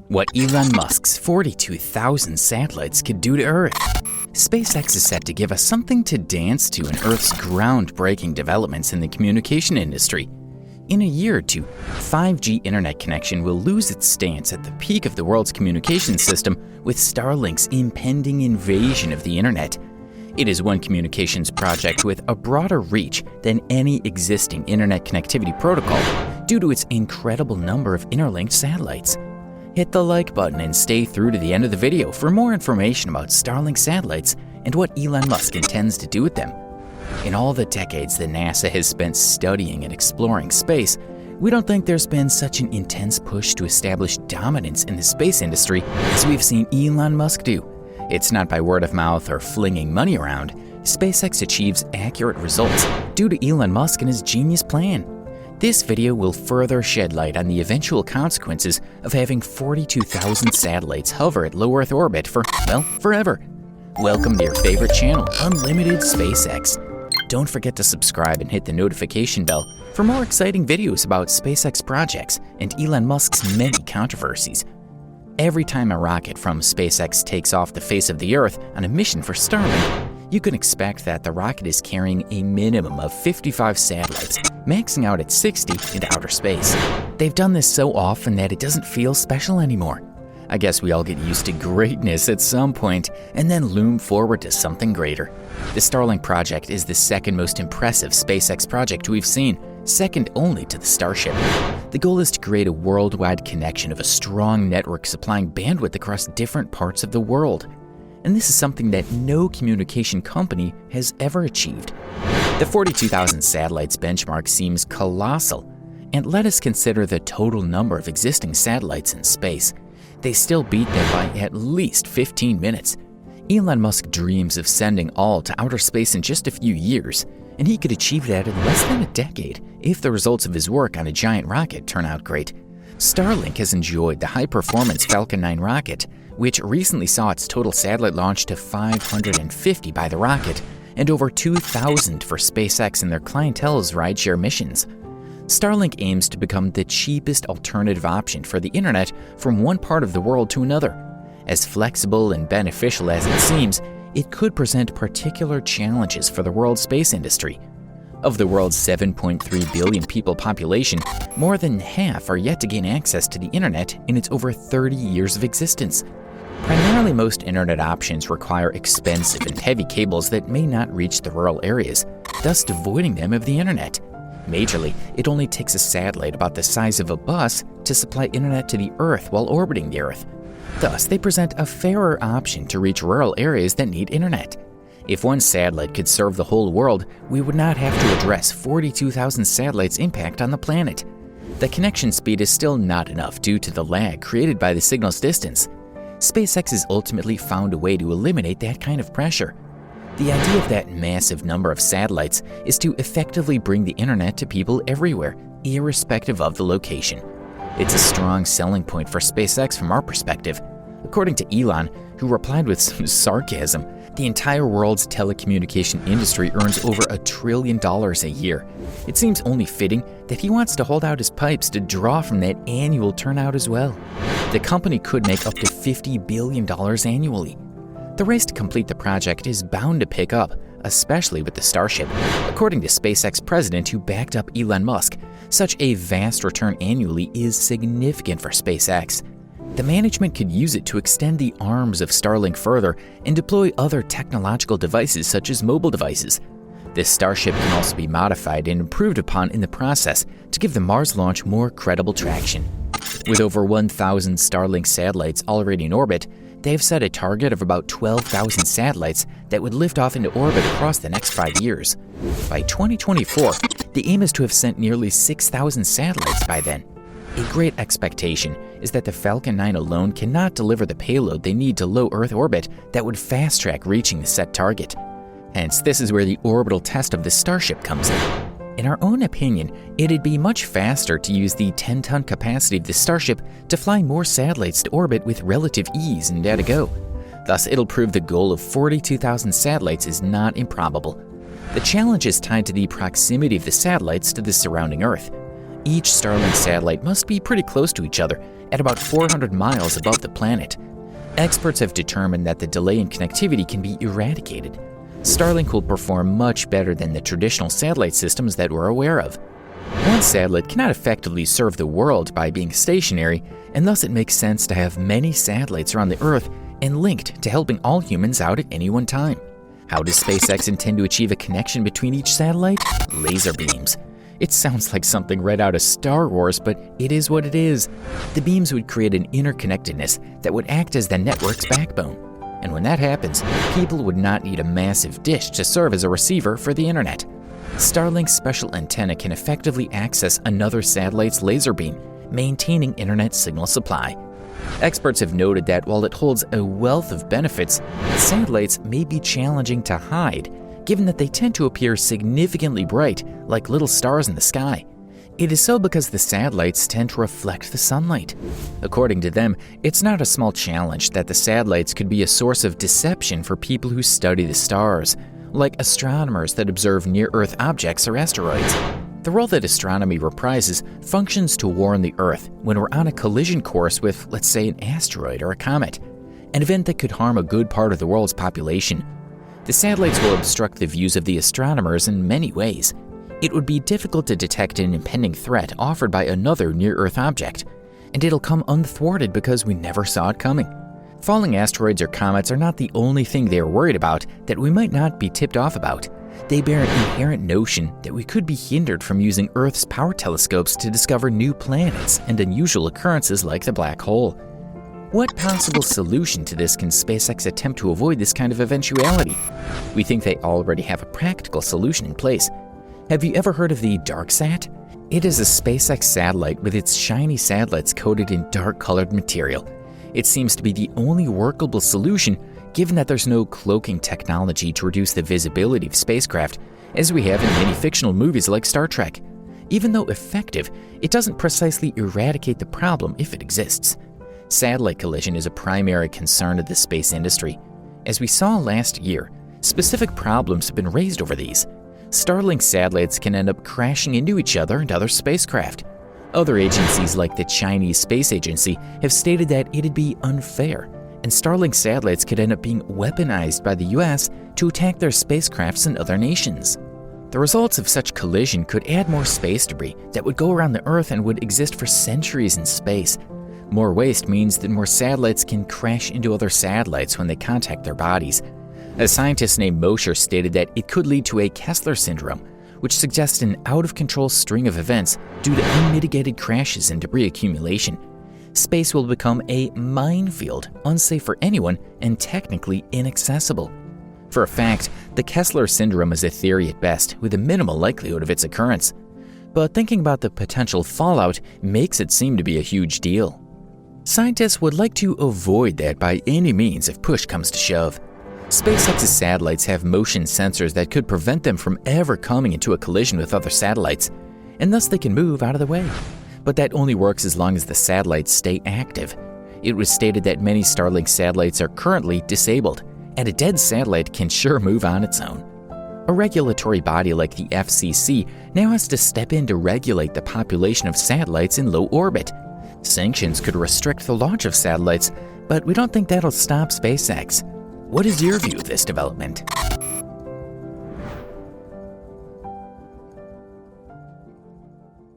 What Elon Musk's 42,000 satellites could do to Earth. SpaceX is set to give us something to dance to in Earth's groundbreaking developments in the communication industry. In a year or two, 5G internet connection will lose its stance at the peak of the world's communication system with Starlink's impending invasion of the internet. It is one communications project with a broader reach than any existing internet connectivity protocol due to its incredible number of interlinked satellites. Hit the like button and stay through to the end of the video for more information about Starlink satellites and what Elon Musk intends to do with them. In all the decades that NASA has spent studying and exploring space, we don't think there's been such an intense push to establish dominance in the space industry as we've seen Elon Musk do. It's not by word of mouth or flinging money around. SpaceX achieves accurate results due to Elon Musk and his genius plan. This video will further shed light on the eventual consequences of having 42,000 satellites hover at low Earth orbit for, well, forever. Welcome to your favorite channel, Unlimited SpaceX. Don't forget to subscribe and hit the notification bell for more exciting videos about SpaceX projects and Elon Musk's many controversies. Every time a rocket from SpaceX takes off the face of the Earth on a mission for Starlink, you can expect that the rocket is carrying a minimum of 55 satellites, maxing out at 60 into outer space. They've done this so often that it doesn't feel special anymore. I guess we all get used to greatness at some point and then loom forward to something greater. The Starlink project is the second most impressive SpaceX project we've seen, second only to the Starship. The goal is to create a worldwide connection of a strong network supplying bandwidth across different parts of the world. And this is something that no communication company has ever achieved. The 42,000 satellites benchmark seems colossal, and let us consider the total number of existing satellites in space. They still beat them by at least 15 minutes. Elon Musk dreams of sending all to outer space in just a few years, and he could achieve that in less than a decade if the results of his work on a giant rocket turn out great. Starlink has enjoyed the high-performance Falcon 9 rocket, which recently saw its total satellite launch to 550 by the rocket, and over 2,000 for SpaceX and their clientele's rideshare missions. Starlink aims to become the cheapest alternative option for the internet from one part of the world to another. As flexible and beneficial as it seems, it could present particular challenges for the world's space industry. Of the world's 7.3 billion people population, more than half are yet to gain access to the internet in its over 30 years of existence. Primarily, most internet options require expensive and heavy cables that may not reach the rural areas, thus devoiding them of the internet. Majorly, it only takes a satellite about the size of a bus to supply internet to the Earth while orbiting the Earth. Thus, they present a fairer option to reach rural areas that need internet. If one satellite could serve the whole world, we would not have to address 42,000 satellites' impact on the planet. The connection speed is still not enough due to the lag created by the signal's distance. SpaceX has ultimately found a way to eliminate that kind of pressure. The idea of that massive number of satellites is to effectively bring the internet to people everywhere, irrespective of the location. It's a strong selling point for SpaceX from our perspective. According to Elon, who replied with some sarcasm, the entire world's telecommunication industry earns over $1 trillion a year. It seems only fitting that he wants to hold out his pipes to draw from that annual turnout as well. The company could make up to $50 billion annually. The race to complete the project is bound to pick up, especially with the Starship. According to SpaceX president who backed up Elon Musk, such a vast return annually is significant for SpaceX. The management could use it to extend the arms of Starlink further and deploy other technological devices such as mobile devices. This Starship can also be modified and improved upon in the process to give the Mars launch more credible traction. With over 1,000 Starlink satellites already in orbit, they have set a target of about 12,000 satellites that would lift off into orbit across the next 5 years. By 2024, the aim is to have sent nearly 6,000 satellites by then. A great expectation is that the Falcon 9 alone cannot deliver the payload they need to low Earth orbit that would fast-track reaching the set target. Hence, this is where the orbital test of the Starship comes in. In our own opinion, it'd be much faster to use the 10-ton capacity of the Starship to fly more satellites to orbit with relative ease and at a go. Thus, it'll prove the goal of 42,000 satellites is not improbable. The challenge is tied to the proximity of the satellites to the surrounding Earth. Each Starlink satellite must be pretty close to each other, at about 400 miles above the planet. Experts have determined that the delay in connectivity can be eradicated. Starlink will perform much better than the traditional satellite systems that we're aware of. One satellite cannot effectively serve the world by being stationary, and thus it makes sense to have many satellites around the Earth and linked to helping all humans out at any one time. How does SpaceX intend to achieve a connection between each satellite? Laser beams. It sounds like something right out of Star Wars, but it is what it is. The beams would create an interconnectedness that would act as the network's backbone. And when that happens, people would not need a massive dish to serve as a receiver for the internet. Starlink's special antenna can effectively access another satellite's laser beam, maintaining internet signal supply. Experts have noted that while it holds a wealth of benefits, satellites may be challenging to hide, given that they tend to appear significantly bright, like little stars in the sky. It is so because the satellites tend to reflect the sunlight. According to them, it's not a small challenge that the satellites could be a source of deception for people who study the stars, like astronomers that observe near-Earth objects or asteroids. The role that astronomy reprises functions to warn the Earth when we're on a collision course with, let's say, an asteroid or a comet, an event that could harm a good part of the world's population. The satellites will obstruct the views of the astronomers in many ways. It would be difficult to detect an impending threat offered by another near-Earth object, and it'll come unthwarted because we never saw it coming. Falling asteroids or comets are not the only thing they are worried about that we might not be tipped off about. They bear an inherent notion that we could be hindered from using Earth's power telescopes to discover new planets and unusual occurrences like the black hole. What possible solution to this can SpaceX attempt to avoid this kind of eventuality? We think they already have a practical solution in place. Have you ever heard of the DarkSat? It is a SpaceX satellite with its shiny satellites coated in dark-colored material. It seems to be the only workable solution, given that there's no cloaking technology to reduce the visibility of spacecraft, as we have in many fictional movies like Star Trek. Even though effective, it doesn't precisely eradicate the problem if it exists. Satellite collision is a primary concern of the space industry. As we saw last year, specific problems have been raised over these. Starlink satellites can end up crashing into each other and other spacecraft. Other agencies like the Chinese Space Agency have stated that it'd be unfair, and Starlink satellites could end up being weaponized by the US to attack their spacecrafts in other nations. The results of such collision could add more space debris that would go around the Earth and would exist for centuries in space. More waste means that more satellites can crash into other satellites when they contact their bodies. A scientist named Mosher stated that it could lead to a Kessler syndrome, which suggests an out-of-control string of events due to unmitigated crashes and debris accumulation. Space will become a minefield, unsafe for anyone and technically inaccessible. For a fact, the Kessler syndrome is a theory at best, with a minimal likelihood of its occurrence. But thinking about the potential fallout makes it seem to be a huge deal. Scientists would like to avoid that by any means if push comes to shove. SpaceX's satellites have motion sensors that could prevent them from ever coming into a collision with other satellites, and thus they can move out of the way. But that only works as long as the satellites stay active. It was stated that many Starlink satellites are currently disabled, and a dead satellite can sure move on its own. A regulatory body like the FCC now has to step in to regulate the population of satellites in low orbit. Sanctions could restrict the launch of satellites, but we don't think that'll stop SpaceX. What is your view of this development?